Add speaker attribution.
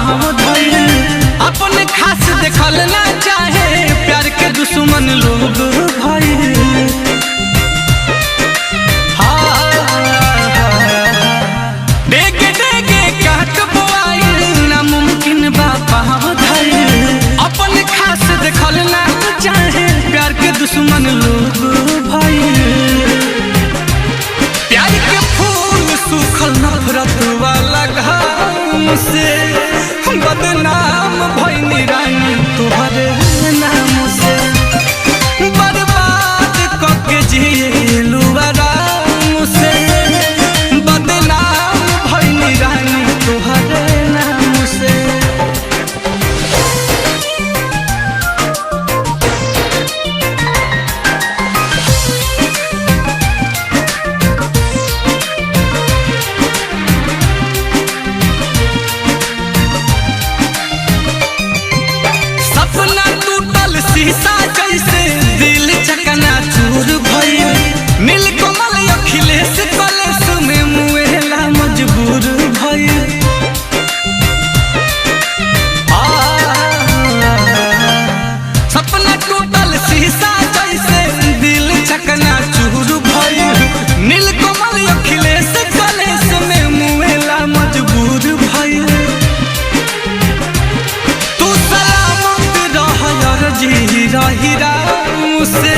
Speaker 1: पाँव धइल। अपने खास देखल ना चाहे प्यार के दुश्मन लोग भइल। देखल ना चाहे प्यार के दुश्मन लोग भइल। प्यार के फूल सूखल नफरत वाला घाम से बदनाम भइनी रानी तोहरे नाम से। बर्बाद करके जिएलू आराम से बदनाम भइनी रानी तोहरे नाम से। शीशा जैसे दिल चकना चूर भइल। नीलकमल अखिलेश कलेश में मुएला मजबूर भइल। सपना टूटल शीशा जैसे दिल चकना चूर भइल। नीलकमल अखिलेश कलेश में मुएला मजबूर भइल। तू सलामत रह जी रही राम से।